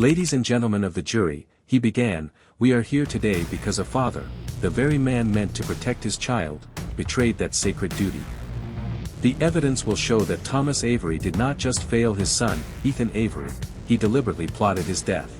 Ladies and gentlemen of the jury, he began, we are here today because a father, the very man meant to protect his child, betrayed that sacred duty. The evidence will show that Thomas Avery did not just fail his son, Ethan Avery, he deliberately plotted his death.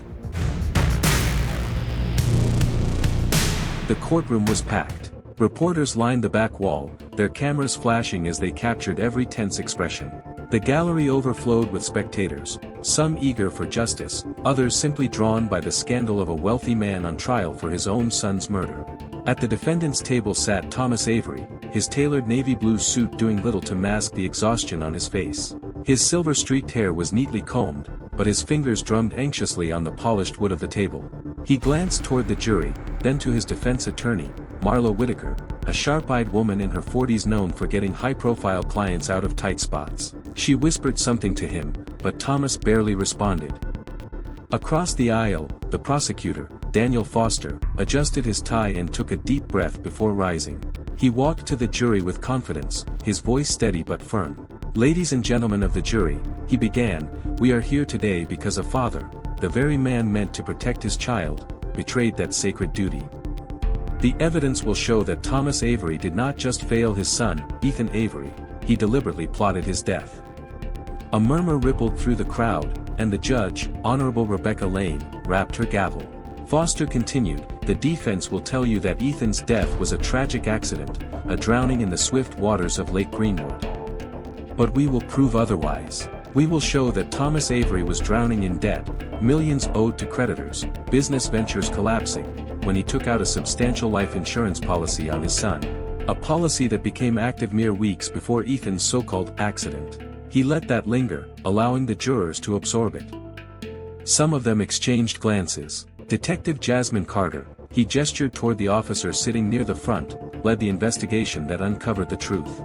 The courtroom was packed. Reporters lined the back wall, their cameras flashing as they captured every tense expression. The gallery overflowed with spectators, some eager for justice, others simply drawn by the scandal of a wealthy man on trial for his own son's murder. At the defendant's table sat Thomas Avery, his tailored navy blue suit doing little to mask the exhaustion on his face. His silver-streaked hair was neatly combed, but his fingers drummed anxiously on the polished wood of the table. He glanced toward the jury, then to his defense attorney, Marla Whitaker, a sharp-eyed woman in her 40s known for getting high-profile clients out of tight spots. She whispered something to him, but Thomas barely responded. Across the aisle, the prosecutor, Daniel Foster, adjusted his tie and took a deep breath before rising. He walked to the jury with confidence, his voice steady but firm. Ladies and gentlemen of the jury, he began, we are here today because a father, the very man meant to protect his child, betrayed that sacred duty. The evidence will show that Thomas Avery did not just fail his son, Ethan Avery, he deliberately plotted his death. A murmur rippled through the crowd, and the judge, Honorable Rebecca Lane, rapped her gavel. Foster continued, the defense will tell you that Ethan's death was a tragic accident, a drowning in the swift waters of Lake Greenwood. But we will prove otherwise. We will show that Thomas Avery was drowning in debt, millions owed to creditors, business ventures collapsing, when he took out a substantial life insurance policy on his son. A policy that became active mere weeks before Ethan's so-called accident. He let that linger, allowing the jurors to absorb it. Some of them exchanged glances. Detective Jasmine Carter, he gestured toward the officer sitting near the front, led the investigation that uncovered the truth.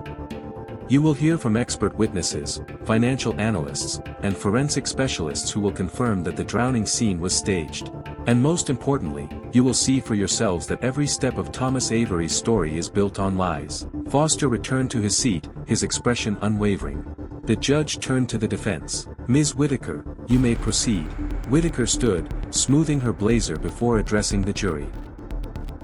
You will hear from expert witnesses, financial analysts, and forensic specialists who will confirm that the drowning scene was staged. And most importantly, you will see for yourselves that every step of Thomas Avery's story is built on lies. Foster returned to his seat, his expression unwavering. The judge turned to the defense. Ms. Whitaker, you may proceed. Whitaker stood, smoothing her blazer before addressing the jury.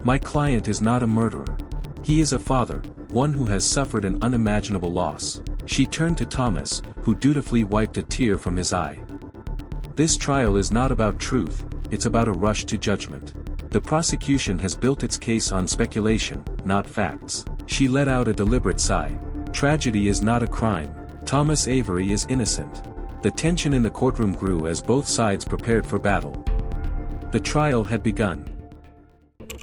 My client is not a murderer. He is a father, one who has suffered an unimaginable loss. She turned to Thomas, who dutifully wiped a tear from his eye. This trial is not about truth, it's about a rush to judgment. The prosecution has built its case on speculation, not facts. She let out a deliberate sigh. Tragedy is not a crime. Thomas Avery is innocent. The tension in the courtroom grew as both sides prepared for battle. The trial had begun.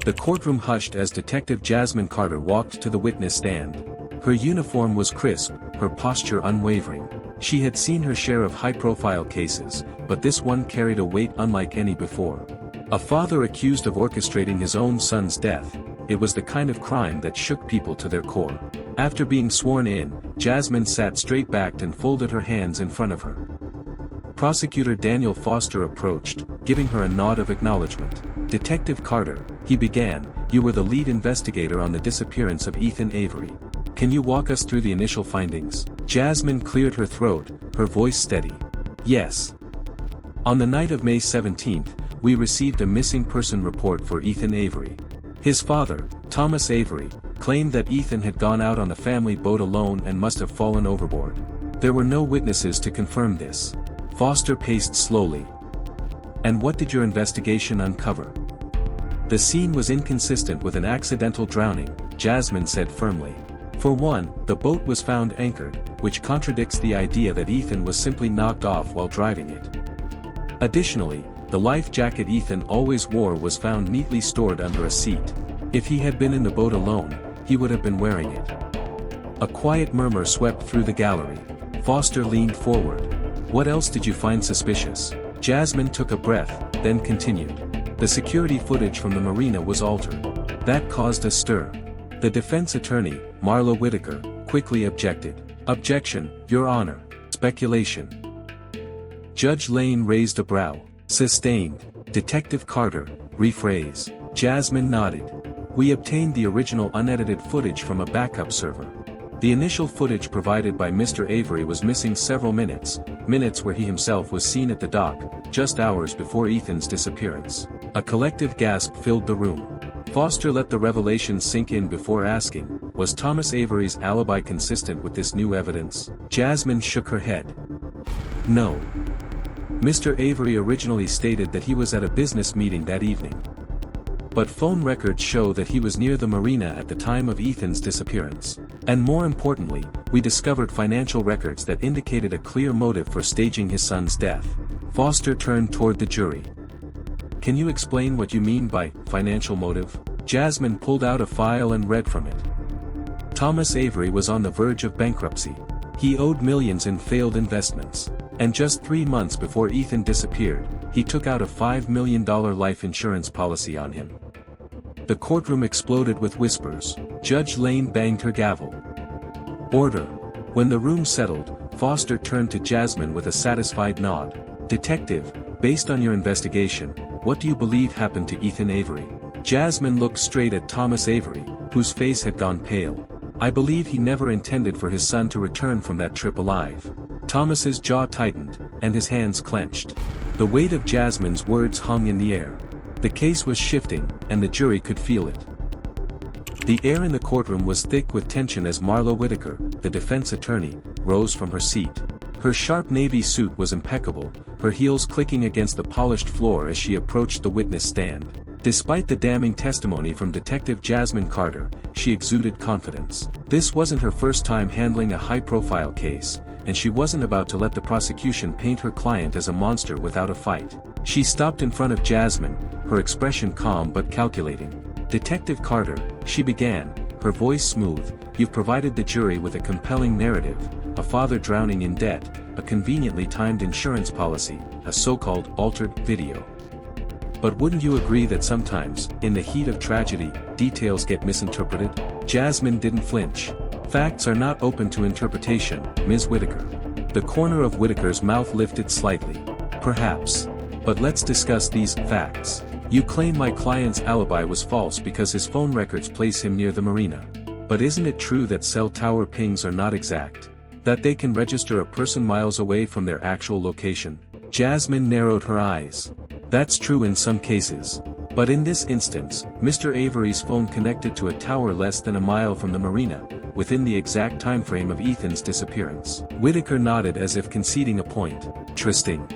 The courtroom hushed as Detective Jasmine Carter walked to the witness stand. Her uniform was crisp, her posture unwavering. She had seen her share of high-profile cases, but this one carried a weight unlike any before. A father accused of orchestrating his own son's death. It was the kind of crime that shook people to their core. After being sworn in, Jasmine sat straight-backed and folded her hands in front of her. Prosecutor Daniel Foster approached, giving her a nod of acknowledgement. Detective Carter, he began, you were the lead investigator on the disappearance of Ethan Avery. Can you walk us through the initial findings? Jasmine cleared her throat, her voice steady. Yes. On the night of May 17th, we received a missing person report for Ethan Avery. His father, Thomas Avery, claimed that Ethan had gone out on the family boat alone and must have fallen overboard. There were no witnesses to confirm this. Foster paced slowly. And what did your investigation uncover? The scene was inconsistent with an accidental drowning, Jasmine said firmly. For one, the boat was found anchored, which contradicts the idea that Ethan was simply knocked off while driving it. Additionally, the life jacket Ethan always wore was found neatly stored under a seat. If he had been in the boat alone, he would have been wearing it. A quiet murmur swept through the gallery. Foster leaned forward. What else did you find suspicious? Jasmine took a breath, then continued. The security footage from the marina was altered. That caused a stir. The defense attorney, Marla Whitaker, quickly objected. Objection, Your Honor. Speculation. Judge Lane raised a brow. Sustained. Detective Carter, rephrase. Jasmine nodded. We obtained the original unedited footage from a backup server. The initial footage provided by Mr. Avery was missing several minutes where he himself was seen at the dock, just hours before Ethan's disappearance. A collective gasp filled the room. Foster let the revelation sink in before asking, was Thomas Avery's alibi consistent with this new evidence? Jasmine shook her head. No. Mr. Avery originally stated that he was at a business meeting that evening. But phone records show that he was near the marina at the time of Ethan's disappearance. And more importantly, we discovered financial records that indicated a clear motive for staging his son's death. Foster turned toward the jury. Can you explain what you mean by financial motive? Jasmine pulled out a file and read from it. Thomas Avery was on the verge of bankruptcy. He owed millions in failed investments. And just 3 months before Ethan disappeared, he took out a $5 million life insurance policy on him. The courtroom exploded with whispers. Judge Lane banged her gavel. Order. When the room settled, Foster turned to Jasmine with a satisfied nod. Detective, based on your investigation, what do you believe happened to Ethan Avery? Jasmine looked straight at Thomas Avery, whose face had gone pale. I believe he never intended for his son to return from that trip alive. Thomas's jaw tightened, and his hands clenched. The weight of Jasmine's words hung in the air. The case was shifting, and the jury could feel it. The air in the courtroom was thick with tension as Marla Whitaker, the defense attorney, rose from her seat. Her sharp navy suit was impeccable, her heels clicking against the polished floor as she approached the witness stand. Despite the damning testimony from Detective Jasmine Carter, she exuded confidence. This wasn't her first time handling a high-profile case, and she wasn't about to let the prosecution paint her client as a monster without a fight. She stopped in front of Jasmine, her expression calm but calculating. Detective Carter, she began, her voice smooth, you've provided the jury with a compelling narrative, a father drowning in debt, a conveniently timed insurance policy, a so-called altered video. But wouldn't you agree that sometimes, in the heat of tragedy, details get misinterpreted? Jasmine didn't flinch. Facts are not open to interpretation, Ms. Whitaker. The corner of Whitaker's mouth lifted slightly. Perhaps. But let's discuss these facts. You claim my client's alibi was false because his phone records place him near the marina. But isn't it true that cell tower pings are not exact? That they can register a person miles away from their actual location? Jasmine narrowed her eyes. That's true in some cases. But in this instance, Mr. Avery's phone connected to a tower less than a mile from the marina, within the exact time frame of Ethan's disappearance. Whitaker nodded as if conceding a point. Interesting.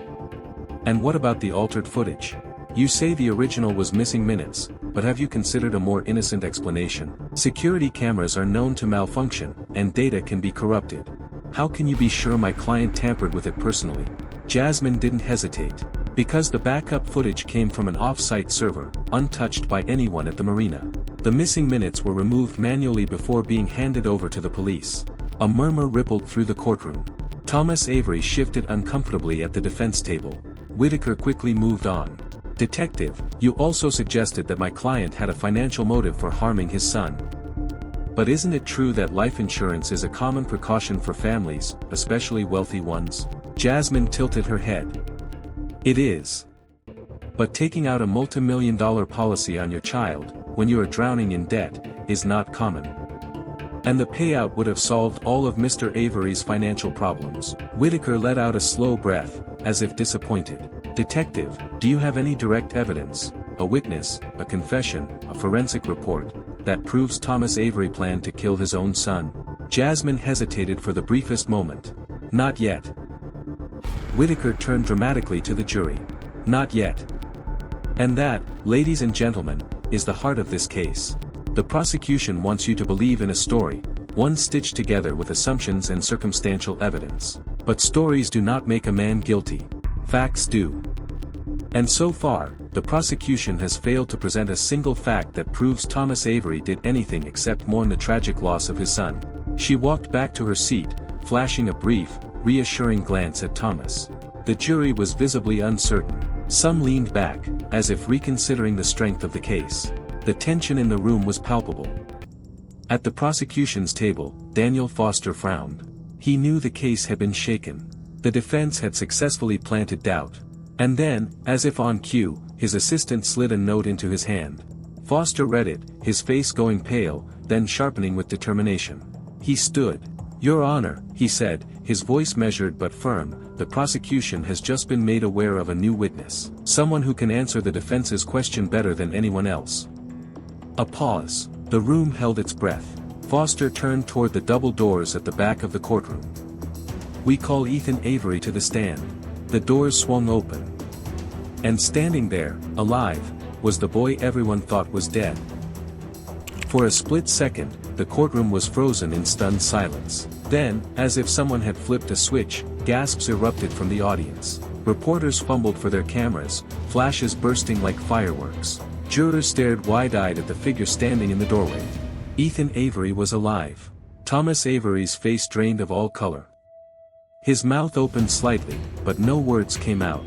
And what about the altered footage? You say the original was missing minutes, but have you considered a more innocent explanation? Security cameras are known to malfunction, and data can be corrupted. How can you be sure my client tampered with it personally? Jasmine didn't hesitate. Because the backup footage came from an off-site server, untouched by anyone at the marina. The missing minutes were removed manually before being handed over to the police. A murmur rippled through the courtroom. Thomas Avery shifted uncomfortably at the defense table. Whitaker quickly moved on. Detective, you also suggested that my client had a financial motive for harming his son. But isn't it true that life insurance is a common precaution for families, especially wealthy ones? Jasmine tilted her head. It is. But taking out a multi-million-dollar policy on your child, when you are drowning in debt, is not common. And the payout would have solved all of Mr. Avery's financial problems. Whitaker let out a slow breath, as if disappointed. Detective, do you have any direct evidence, a witness, a confession, a forensic report, that proves Thomas Avery planned to kill his own son? Jasmine hesitated for the briefest moment. Not yet. Whitaker turned dramatically to the jury. Not yet. And that, ladies and gentlemen, is the heart of this case. The prosecution wants you to believe in a story, one stitched together with assumptions and circumstantial evidence. But stories do not make a man guilty. Facts do. And so far, the prosecution has failed to present a single fact that proves Thomas Avery did anything except mourn the tragic loss of his son. She walked back to her seat, flashing a brief, reassuring glance at Thomas. The jury was visibly uncertain. Some leaned back, as if reconsidering the strength of the case. The tension in the room was palpable. At the prosecution's table, Daniel Foster frowned. He knew the case had been shaken. The defense had successfully planted doubt. And then, as if on cue, his assistant slid a note into his hand. Foster read it, his face going pale, then sharpening with determination. He stood. "Your Honor," he said, his voice measured but firm, "the prosecution has just been made aware of a new witness. Someone who can answer the defense's question better than anyone else." A pause. The room held its breath. Foster turned toward the double doors at the back of the courtroom. "We call Ethan Avery to the stand." The doors swung open. And standing there, alive, was the boy everyone thought was dead. For a split second, the courtroom was frozen in stunned silence. Then, as if someone had flipped a switch, gasps erupted from the audience. Reporters fumbled for their cameras, flashes bursting like fireworks. Jurors stared wide-eyed at the figure standing in the doorway. Ethan Avery was alive. Thomas Avery's face drained of all color. His mouth opened slightly, but no words came out.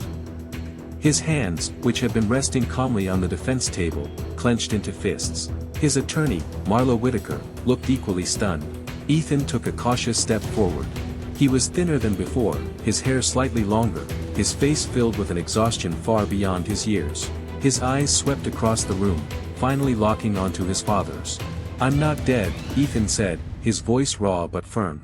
His hands, which had been resting calmly on the defense table, clenched into fists. His attorney, Marla Whitaker, looked equally stunned. Ethan took a cautious step forward. He was thinner than before, his hair slightly longer, his face filled with an exhaustion far beyond his years. His eyes swept across the room, finally locking onto his father's. "I'm not dead," Ethan said, his voice raw but firm.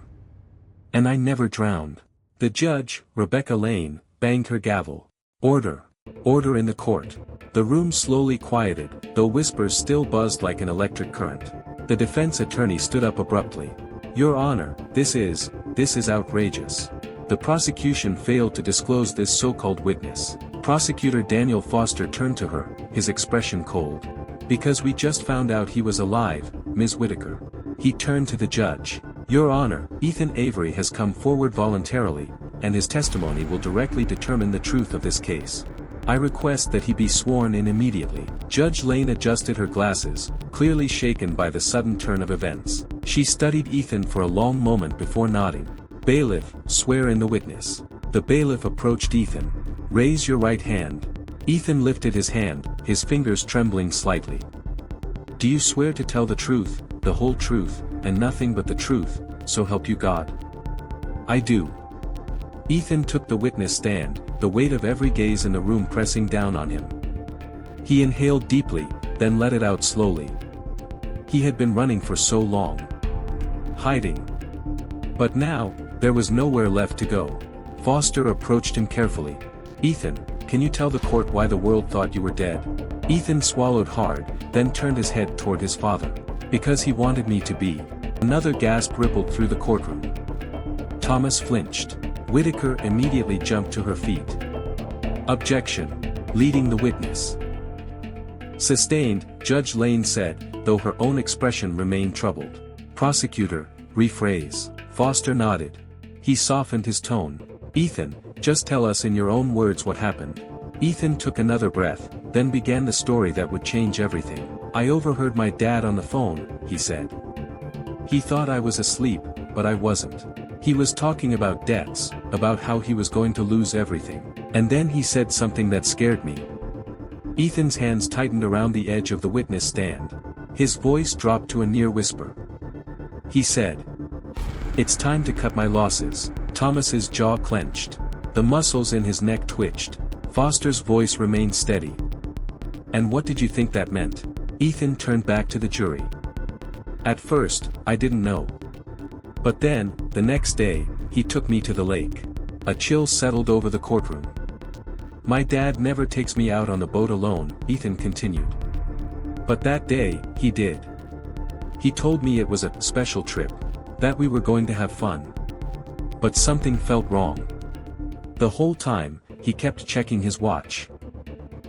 "And I never drowned." The judge, Rebecca Lane, banged her gavel. "Order. Order in the court." The room slowly quieted, though whispers still buzzed like an electric current. The defense attorney stood up abruptly. "Your Honor, this is outrageous. The prosecution failed to disclose this so-called witness." Prosecutor Daniel Foster turned to her, his expression cold. "Because we just found out he was alive, Ms. Whitaker." He turned to the judge. "Your Honor, Ethan Avery has come forward voluntarily, and his testimony will directly determine the truth of this case. I request that he be sworn in immediately." Judge Lane adjusted her glasses, clearly shaken by the sudden turn of events. She studied Ethan for a long moment before nodding. "Bailiff, swear in the witness." The bailiff approached Ethan. "Raise your right hand." Ethan lifted his hand, his fingers trembling slightly. "Do you swear to tell the truth, the whole truth, and nothing but the truth, so help you God?" "I do." Ethan took the witness stand, the weight of every gaze in the room pressing down on him. He inhaled deeply, then let it out slowly. He had been running for so long. Hiding. But now, there was nowhere left to go. Foster approached him carefully. "Ethan, can you tell the court why the world thought you were dead?" Ethan swallowed hard, then turned his head toward his father. "Because he wanted me to be." Another gasp rippled through the courtroom. Thomas flinched. Whitaker immediately jumped to her feet. "Objection. Leading the witness." "Sustained," Judge Lane said, though her own expression remained troubled. "Prosecutor, rephrase." Foster nodded. He softened his tone. "Ethan, just tell us in your own words what happened." Ethan took another breath, then began the story that would change everything. "I overheard my dad on the phone," he said. "He thought I was asleep, but I wasn't. He was talking about debts, about how he was going to lose everything. And then he said something that scared me." Ethan's hands tightened around the edge of the witness stand. His voice dropped to a near whisper. He said, "It's time to cut my losses." Thomas's jaw clenched. The muscles in his neck twitched. Foster's voice remained steady. "And what did you think that meant?" Ethan turned back to the jury. "At first, I didn't know. But then, the next day, he took me to the lake." A chill settled over the courtroom. "My dad never takes me out on the boat alone," Ethan continued. "But that day, he did. He told me it was a special trip, that we were going to have fun. But something felt wrong. The whole time, he kept checking his watch.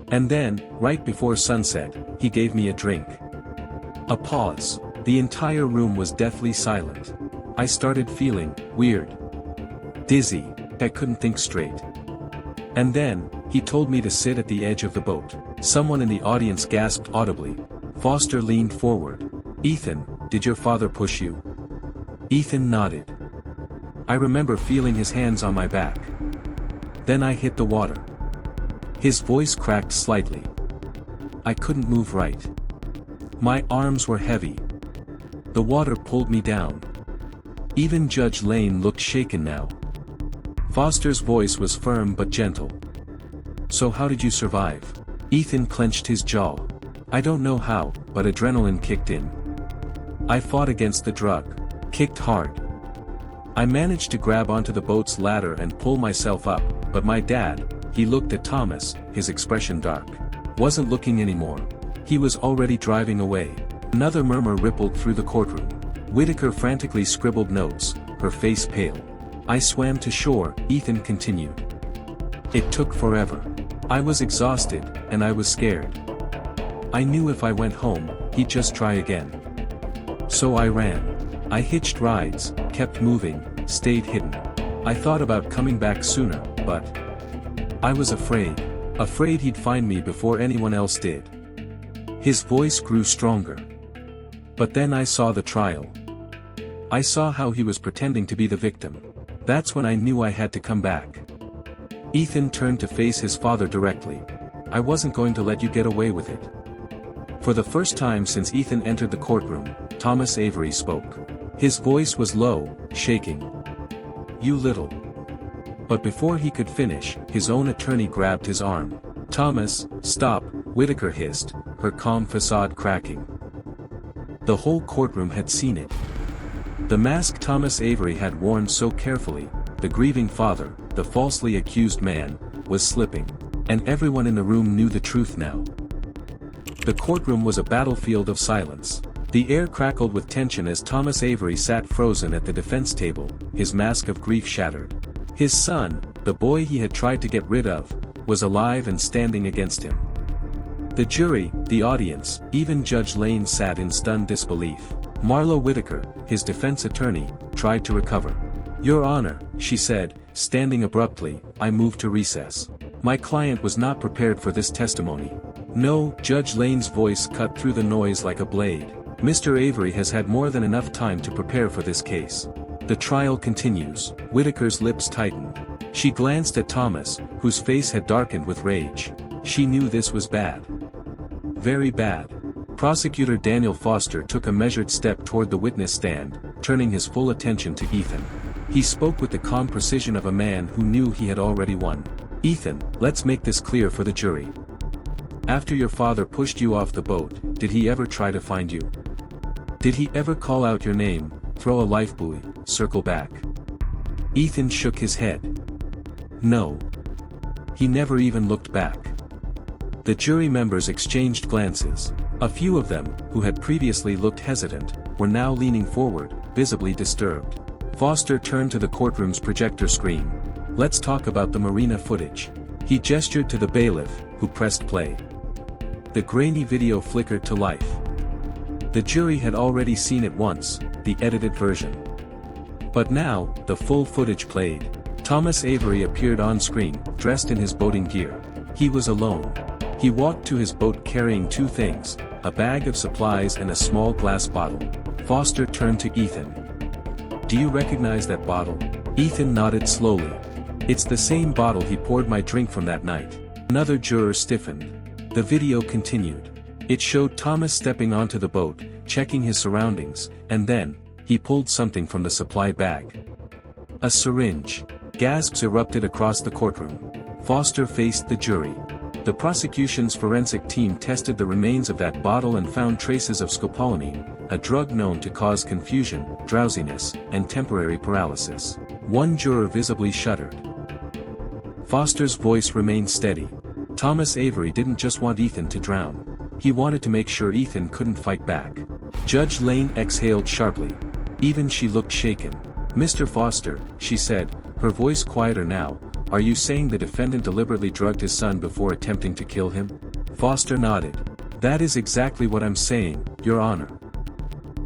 And then, right before sunset, he gave me a drink." A pause. The entire room was deathly silent. I started feeling weird. Dizzy. I couldn't think straight. "And then, he told me to sit at the edge of the boat." Someone in the audience gasped audibly. Foster leaned forward. "Ethan, did your father push you?" Ethan nodded. "I remember feeling his hands on my back. Then I hit the water." His voice cracked slightly. "I couldn't move right. My arms were heavy. The water pulled me down." Even Judge Lane looked shaken now. Foster's voice was firm but gentle. "So how did you survive?" Ethan clenched his jaw. "I don't know how, but adrenaline kicked in. I fought against the drug. kicked hard. I managed to grab onto the boat's ladder and pull myself up, but my dad, he looked at Thomas, his expression dark. Wasn't looking anymore. He was already driving away. Another murmur rippled through the courtroom. Whitaker frantically scribbled notes, her face pale. I swam to shore, Ethan continued. It took forever. I was exhausted, and I was scared. I knew if I went home, he'd just try again. So I ran. I hitched rides, kept moving, stayed hidden. I thought about coming back sooner, but I was afraid. Afraid he'd find me before anyone else did. His voice grew stronger. But then I saw the trial. I saw how he was pretending to be the victim. That's when I knew I had to come back. Ethan turned to face his father directly. I wasn't going to let you get away with it. For the first time since Ethan entered the courtroom, Thomas Avery spoke. His voice was low, shaking. You little. But before he could finish, his own attorney grabbed his arm. Thomas, stop, Whitaker hissed, her calm facade cracking. The whole courtroom had seen it. The mask Thomas Avery had worn so carefully, the grieving father, the falsely accused man, was slipping. And everyone in the room knew the truth now. The courtroom was a battlefield of silence. The air crackled with tension as Thomas Avery sat frozen at the defense table, his mask of grief shattered. His son, the boy he had tried to get rid of, was alive and standing against him. The jury, the audience, even Judge Lane sat in stunned disbelief. Marlo Whitaker, his defense attorney, tried to recover. Your Honor, she said, standing abruptly, I move to recess. My client was not prepared for this testimony. No, Judge Lane's voice cut through the noise like a blade. Mr. Avery has had more than enough time to prepare for this case. The trial continues. Whitaker's lips tightened. She glanced at Thomas, whose face had darkened with rage. She knew this was bad. Very bad. Prosecutor Daniel Foster took a measured step toward the witness stand, turning his full attention to Ethan. He spoke with the calm precision of a man who knew he had already won. Ethan, let's make this clear for the jury. After your father pushed you off the boat, did he ever try to find you? Did he ever call out your name, throw a lifebuoy, circle back? Ethan shook his head. No. He never even looked back. The jury members exchanged glances. A few of them, who had previously looked hesitant, were now leaning forward, visibly disturbed. Foster turned to the courtroom's projector screen. Let's talk about the marina footage. He gestured to the bailiff, who pressed play. The grainy video flickered to life. The jury had already seen it once, the edited version. But now, the full footage played. Thomas Avery appeared on screen, dressed in his boating gear. He was alone. He walked to his boat carrying two things, a bag of supplies and a small glass bottle. Foster turned to Ethan. Do you recognize that bottle? Ethan nodded slowly. It's the same bottle he poured my drink from that night. Another juror stiffened. The video continued. It showed Thomas stepping onto the boat, checking his surroundings, and then, he pulled something from the supply bag. A syringe. Gasps erupted across the courtroom. Foster faced the jury. The prosecution's forensic team tested the remains of that bottle and found traces of scopolamine, a drug known to cause confusion, drowsiness, and temporary paralysis. One juror visibly shuddered. Foster's voice remained steady. Thomas Avery didn't just want Ethan to drown. He wanted to make sure Ethan couldn't fight back. Judge Lane exhaled sharply. Even she looked shaken. Mr. Foster, she said, her voice quieter now, are you saying the defendant deliberately drugged his son before attempting to kill him? Foster nodded. That is exactly what I'm saying, Your Honor.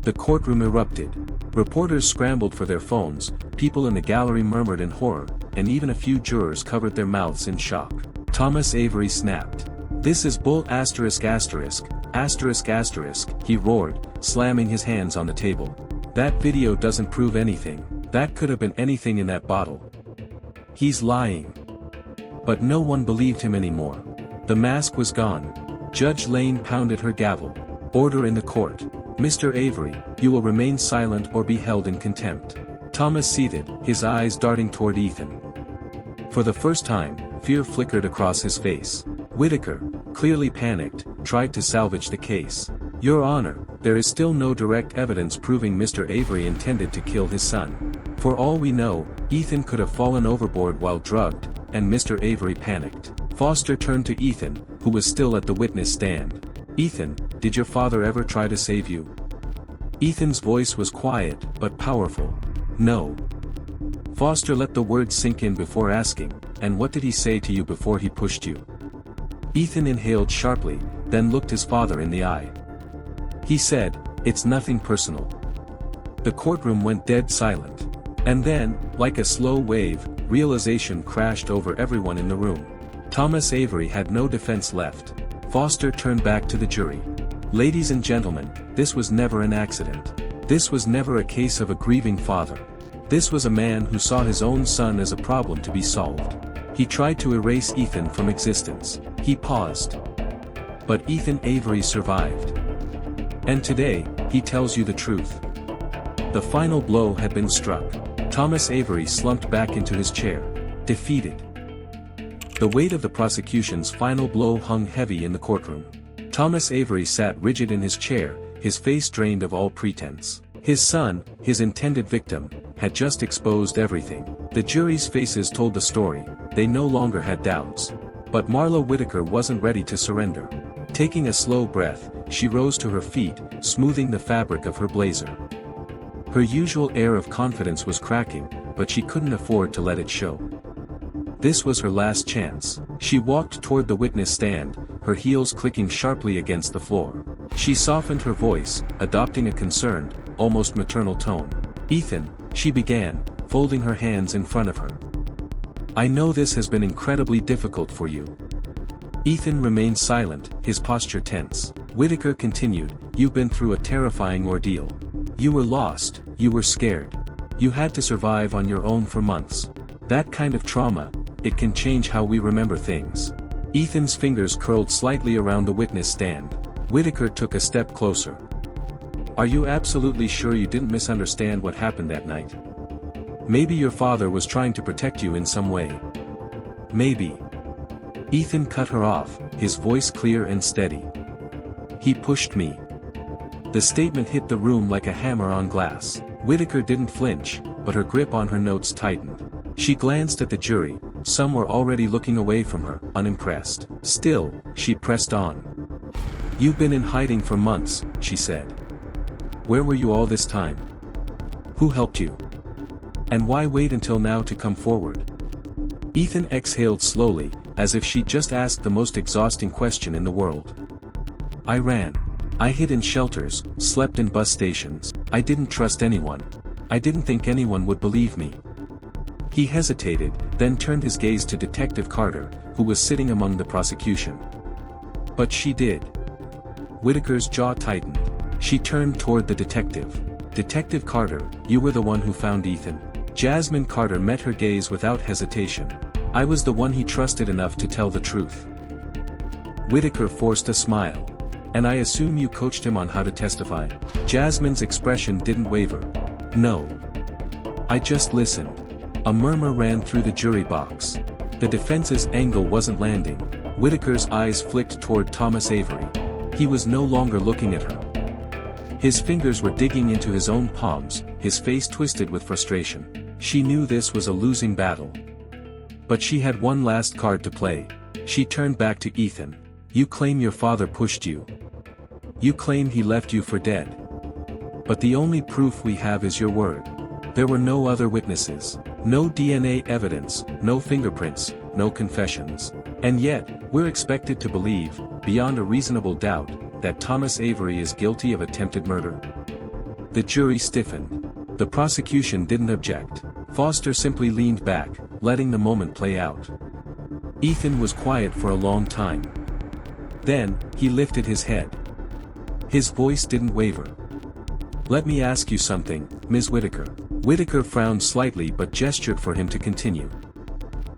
The courtroom erupted. Reporters scrambled for their phones, people in the gallery murmured in horror, and even a few jurors covered their mouths in shock. Thomas Avery snapped. This is bull asterisk asterisk, asterisk asterisk, he roared, slamming his hands on the table. That video doesn't prove anything. That could have been anything in that bottle. He's lying. But no one believed him anymore. The mask was gone. Judge Lane pounded her gavel. Order in the court. Mr. Avery, you will remain silent or be held in contempt. Thomas seethed, his eyes darting toward Ethan. For the first time, fear flickered across his face. Whitaker, clearly panicked, tried to salvage the case. Your Honor, there is still no direct evidence proving Mr. Avery intended to kill his son. For all we know, Ethan could have fallen overboard while drugged, and Mr. Avery panicked. Foster turned to Ethan, who was still at the witness stand. "Ethan, did your father ever try to save you?" Ethan's voice was quiet, but powerful. "No." Foster let the words sink in before asking, "And what did he say to you before he pushed you?" Ethan inhaled sharply, then looked his father in the eye. He said, "It's nothing personal." The courtroom went dead silent. And then, like a slow wave, realization crashed over everyone in the room. Thomas Avery had no defense left. Foster turned back to the jury. "Ladies and gentlemen, this was never an accident. This was never a case of a grieving father. This was a man who saw his own son as a problem to be solved. He tried to erase Ethan from existence." He paused. "But Ethan Avery survived. And today, he tells you the truth." The final blow had been struck. Thomas Avery slumped back into his chair, defeated. The weight of the prosecution's final blow hung heavy in the courtroom. Thomas Avery sat rigid in his chair, his face drained of all pretense. His son, his intended victim, had just exposed everything. The jury's faces told the story, they no longer had doubts. But Marla Whitaker wasn't ready to surrender. Taking a slow breath, she rose to her feet, smoothing the fabric of her blazer. Her usual air of confidence was cracking, but she couldn't afford to let it show. This was her last chance. She walked toward the witness stand, her heels clicking sharply against the floor. She softened her voice, adopting a concerned, almost maternal tone. "Ethan," she began, folding her hands in front of her. "I know this has been incredibly difficult for you." Ethan remained silent, his posture tense. Whitaker continued, "You've been through a terrifying ordeal. You were lost, you were scared. You had to survive on your own for months. That kind of trauma, it can change how we remember things." Ethan's fingers curled slightly around the witness stand. Whitaker took a step closer. "Are you absolutely sure you didn't misunderstand what happened that night? Maybe your father was trying to protect you in some way. Maybe." Ethan cut her off, his voice clear and steady. "He pushed me." The statement hit the room like a hammer on glass. Whitaker didn't flinch, but her grip on her notes tightened. She glanced at the jury, some were already looking away from her, unimpressed. Still, she pressed on. "You've been in hiding for months," she said. "Where were you all this time? Who helped you? And why wait until now to come forward?" Ethan exhaled slowly, as if she'd just asked the most exhausting question in the world. "I ran. I hid in shelters, slept in bus stations. I didn't trust anyone. I didn't think anyone would believe me." He hesitated, then turned his gaze to Detective Carter, who was sitting among the prosecution. "But she did." Whitaker's jaw tightened. She turned toward the detective. "Detective Carter, you were the one who found Ethan." Jasmine Carter met her gaze without hesitation. "I was the one he trusted enough to tell the truth." Whitaker forced a smile. "And I assume you coached him on how to testify?" Jasmine's expression didn't waver. "No. I just listened." A murmur ran through the jury box. The defense's angle wasn't landing. Whitaker's eyes flicked toward Thomas Avery. He was no longer looking at her. His fingers were digging into his own palms, his face twisted with frustration. She knew this was a losing battle. But she had one last card to play. She turned back to Ethan. "You claim your father pushed you. You claim he left you for dead. But the only proof we have is your word. There were no other witnesses. No DNA evidence, no fingerprints, no confessions. And yet, we're expected to believe, beyond a reasonable doubt, that Thomas Avery is guilty of attempted murder." The jury stiffened. The prosecution didn't object. Foster simply leaned back, letting the moment play out. Ethan was quiet for a long time. Then, he lifted his head. His voice didn't waver. "Let me ask you something, Ms. Whitaker." Whitaker frowned slightly but gestured for him to continue.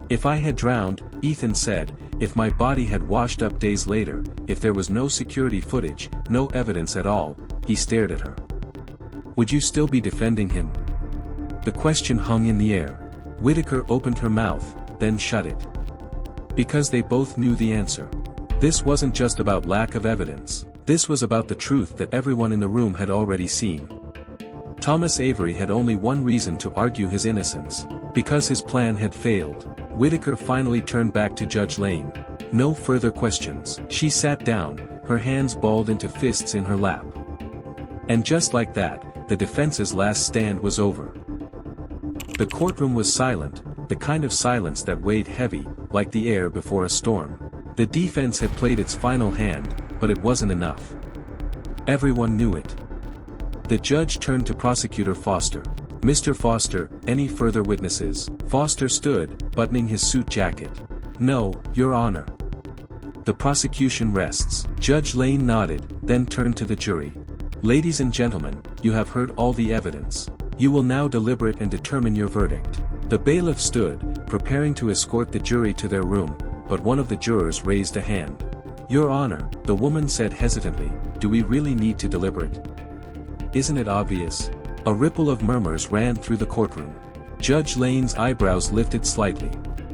"If I had drowned," Ethan said, "if my body had washed up days later, if there was no security footage, no evidence at all," he stared at her. "Would you still be defending him?" The question hung in the air. Whitaker opened her mouth, then shut it. Because they both knew the answer. This wasn't just about lack of evidence. This was about the truth that everyone in the room had already seen. Thomas Avery had only one reason to argue his innocence. Because his plan had failed. Whitaker finally turned back to Judge Lane. No further questions. She sat down, her hands balled into fists in her lap. And just like that, the defense's last stand was over. The courtroom was silent, the kind of silence that weighed heavy, like the air before a storm. The defense had played its final hand, but it wasn't enough. Everyone knew it. The judge turned to Prosecutor Foster. "Mr. Foster, any further witnesses?" Foster stood, buttoning his suit jacket. "No, Your Honor." The prosecution rests. Judge Lane nodded, then turned to the jury. "Ladies and gentlemen, you have heard all the evidence. You will now deliberate and determine your verdict." The bailiff stood, preparing to escort the jury to their room, but one of the jurors raised a hand. "Your Honor," the woman said hesitantly, "do we really need to deliberate? Isn't it obvious?" A ripple of murmurs ran through the courtroom. Judge Lane's eyebrows lifted slightly.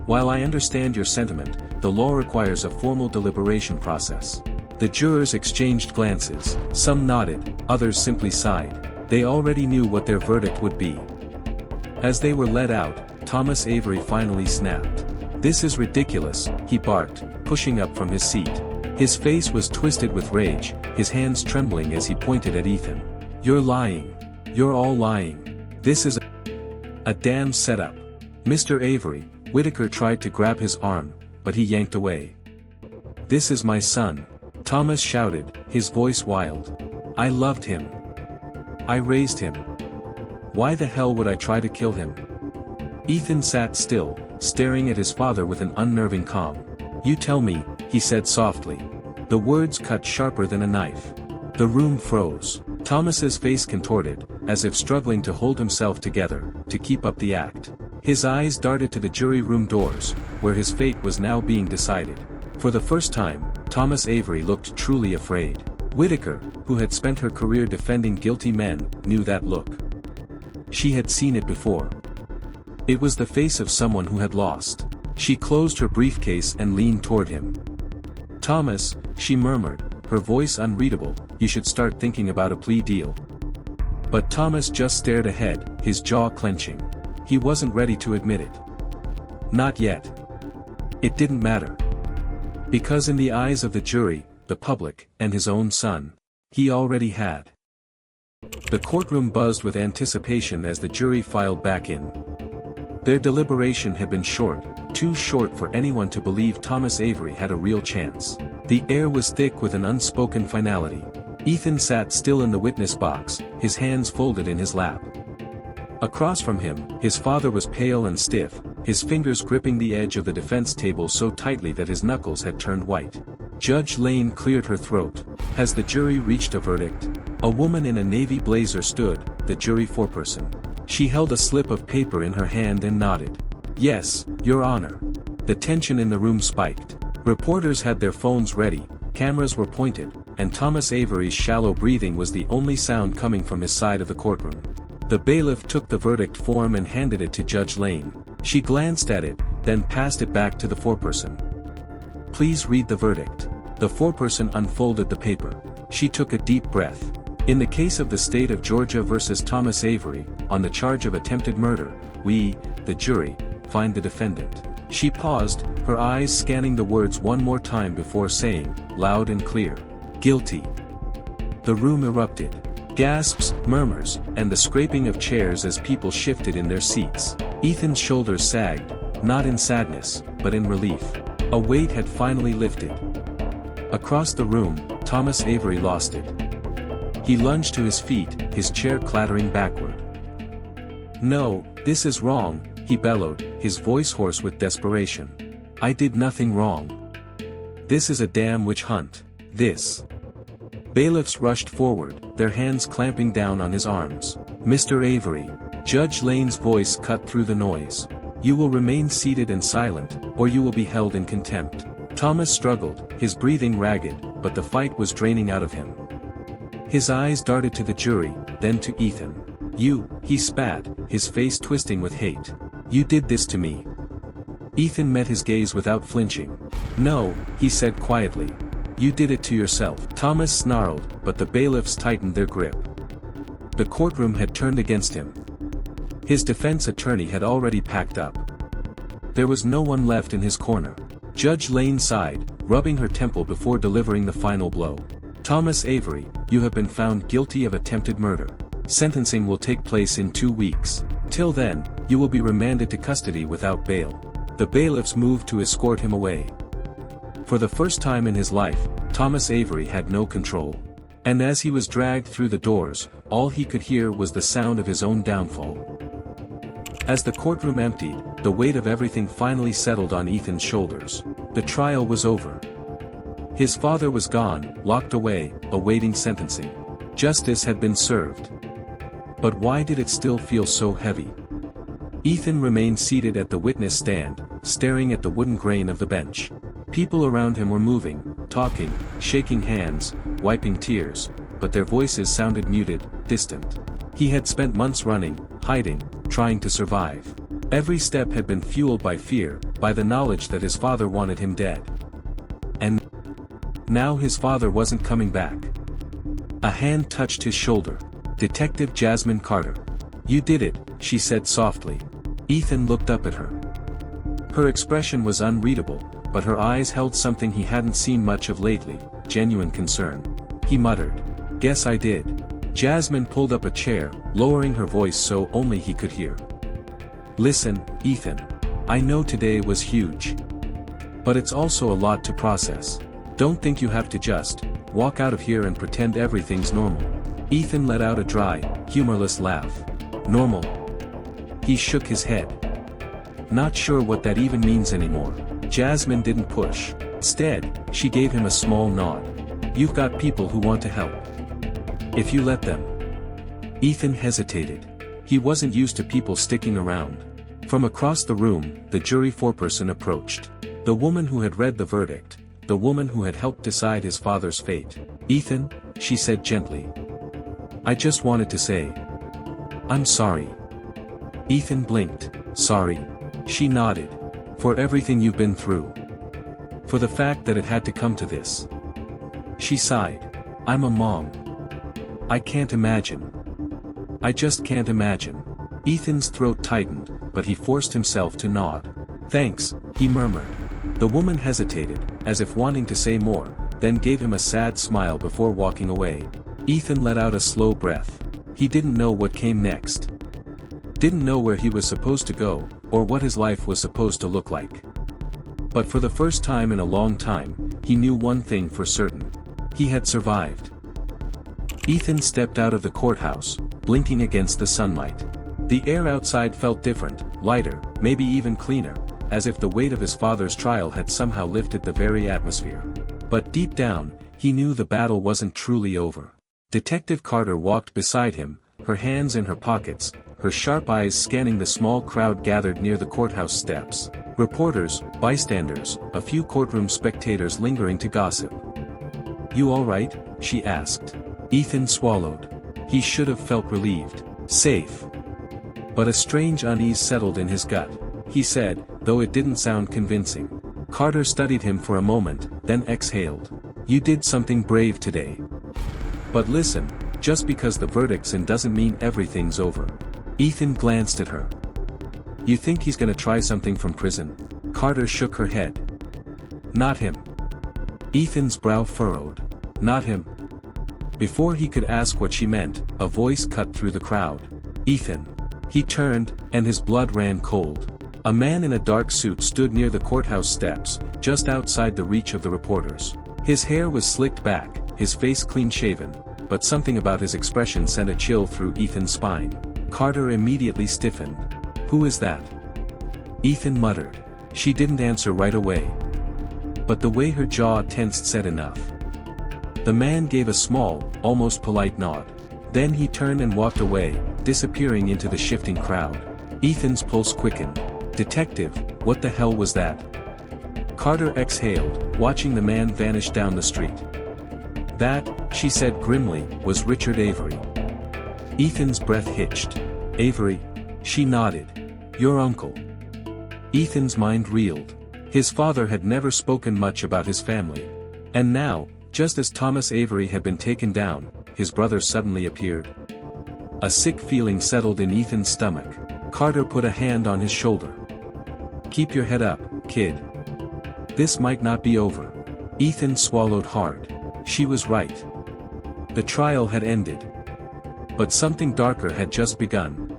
"While I understand your sentiment, the law requires a formal deliberation process." The jurors exchanged glances, some nodded, others simply sighed. They already knew what their verdict would be. As they were led out, Thomas Avery finally snapped. "This is ridiculous," he barked, pushing up from his seat. His face was twisted with rage, his hands trembling as he pointed at Ethan. "You're lying. You're all lying. This is a damn setup." "Mr. Avery," Whitaker tried to grab his arm, but he yanked away. "This is my son," Thomas shouted, his voice wild. "I loved him. I raised him. Why the hell would I try to kill him?" Ethan sat still, staring at his father with an unnerving calm. "You tell me," he said softly. The words cut sharper than a knife. The room froze. Thomas's face contorted, as if struggling to hold himself together, to keep up the act. His eyes darted to the jury room doors, where his fate was now being decided. For the first time, Thomas Avery looked truly afraid. Whitaker, who had spent her career defending guilty men, knew that look. She had seen it before. It was the face of someone who had lost. She closed her briefcase and leaned toward him. "Thomas," she murmured, her voice unreadable, "you should start thinking about a plea deal." But Thomas just stared ahead, his jaw clenching. He wasn't ready to admit it. Not yet. It didn't matter. Because in the eyes of the jury, the public, and his own son, he already had. The courtroom buzzed with anticipation as the jury filed back in. Their deliberation had been short, too short for anyone to believe Thomas Avery had a real chance. The air was thick with an unspoken finality. Ethan sat still in the witness box, his hands folded in his lap. Across from him, his father was pale and stiff, his fingers gripping the edge of the defense table so tightly that his knuckles had turned white. Judge Lane cleared her throat. "Has the jury reached a verdict?" A woman in a navy blazer stood, the jury foreperson. She held a slip of paper in her hand and nodded. "Yes, Your Honor." The tension in the room spiked. Reporters had their phones ready, cameras were pointed, and Thomas Avery's shallow breathing was the only sound coming from his side of the courtroom. The bailiff took the verdict form and handed it to Judge Lane. She glanced at it, then passed it back to the foreperson. "Please read the verdict." The foreperson unfolded the paper. She took a deep breath. "In the case of the state of Georgia versus Thomas Avery, on the charge of attempted murder, we, the jury, find the defendant." She paused, her eyes scanning the words one more time before saying, loud and clear, "Guilty." The room erupted. Gasps, murmurs, and the scraping of chairs as people shifted in their seats. Ethan's shoulders sagged, not in sadness, but in relief. A weight had finally lifted. Across the room, Thomas Avery lost it. He lunged to his feet, his chair clattering backward. "No, this is wrong," he bellowed, his voice hoarse with desperation. "I did nothing wrong. This is a damn witch hunt. This." Bailiffs rushed forward, their hands clamping down on his arms. "Mr. Avery." Judge Lane's voice cut through the noise. "You will remain seated and silent, or you will be held in contempt." Thomas struggled, his breathing ragged, but the fight was draining out of him. His eyes darted to the jury, then to Ethan. "You," he spat, his face twisting with hate. "You did this to me." Ethan met his gaze without flinching. "No," he said quietly. You did it to yourself. Thomas snarled, but the bailiffs tightened their grip. The courtroom had turned against him. His defense attorney had already packed up. There was no one left in his corner. Judge Lane sighed, rubbing her temple before delivering the final blow. Thomas Avery, you have been found guilty of attempted murder. Sentencing will take place in 2 weeks. Till then, you will be remanded to custody without bail. The bailiffs moved to escort him away. For the first time in his life, Thomas Avery had no control. And as he was dragged through the doors, all he could hear was the sound of his own downfall. As the courtroom emptied, the weight of everything finally settled on Ethan's shoulders. The trial was over. His father was gone, locked away, awaiting sentencing. Justice had been served. But why did it still feel so heavy? Ethan remained seated at the witness stand, staring at the wooden grain of the bench. People around him were moving, talking, shaking hands, wiping tears, but their voices sounded muted, distant. He had spent months running, hiding, trying to survive. Every step had been fueled by fear, by the knowledge that his father wanted him dead. And now his father wasn't coming back. A hand touched his shoulder. Detective Jasmine Carter. You did it, she said softly. Ethan looked up at her. Her expression was unreadable, but her eyes held something he hadn't seen much of lately, genuine concern. He muttered, "Guess I did." Jasmine pulled up a chair, lowering her voice so only he could hear. "Listen, Ethan. I know today was huge. But it's also a lot to process. Don't think you have to just walk out of here and pretend everything's normal." Ethan let out a dry, humorless laugh. "Normal?" He shook his head. Not sure what that even means anymore. Jasmine didn't push. Instead, she gave him a small nod. "You've got people who want to help. If you let them." Ethan hesitated. He wasn't used to people sticking around. From across the room, the jury foreperson approached. The woman who had read the verdict. The woman who had helped decide his father's fate. "Ethan," she said gently. "I just wanted to say, I'm sorry." Ethan blinked. "Sorry?" She nodded. "For everything you've been through. For the fact that it had to come to this." She sighed. "I'm a mom. I can't imagine. I just can't imagine." Ethan's throat tightened, but he forced himself to nod. "Thanks," he murmured. The woman hesitated, as if wanting to say more, then gave him a sad smile before walking away. Ethan let out a slow breath. He didn't know what came next. Didn't know where he was supposed to go, or what his life was supposed to look like. But for the first time in a long time, he knew one thing for certain. He had survived. Ethan stepped out of the courthouse, blinking against the sunlight. The air outside felt different, lighter, maybe even cleaner, as if the weight of his father's trial had somehow lifted the very atmosphere. But deep down, he knew the battle wasn't truly over. Detective Carter walked beside him, her hands in her pockets, her sharp eyes scanning the small crowd gathered near the courthouse steps. Reporters, bystanders, a few courtroom spectators lingering to gossip. "You all right?" she asked. Ethan swallowed. He should have felt relieved. Safe. But a strange unease settled in his gut. He said, though it didn't sound convincing. Carter studied him for a moment, then exhaled. "You did something brave today. But listen, just because the verdict's in doesn't mean everything's over." Ethan glanced at her. "You think he's gonna try something from prison?" Carter shook her head. "Not him." Ethan's brow furrowed. "Not him." Before he could ask what she meant, a voice cut through the crowd. "Ethan." He turned, and his blood ran cold. A man in a dark suit stood near the courthouse steps, just outside the reach of the reporters. His hair was slicked back, his face clean-shaven, but something about his expression sent a chill through Ethan's spine. Carter immediately stiffened. "Who is that?" Ethan muttered. She didn't answer right away. But the way her jaw tensed said enough. The man gave a small, almost polite nod. Then he turned and walked away, disappearing into the shifting crowd. Ethan's pulse quickened. "Detective, what the hell was that?" Carter exhaled, watching the man vanish down the street. "That," she said grimly, "was Richard Avery." Ethan's breath hitched. "Avery?" She nodded. "Your uncle." Ethan's mind reeled. His father had never spoken much about his family. And now, just as Thomas Avery had been taken down, his brother suddenly appeared. A sick feeling settled in Ethan's stomach. Carter put a hand on his shoulder. "Keep your head up, kid. This might not be over." Ethan swallowed hard. She was right. The trial had ended. But something darker had just begun.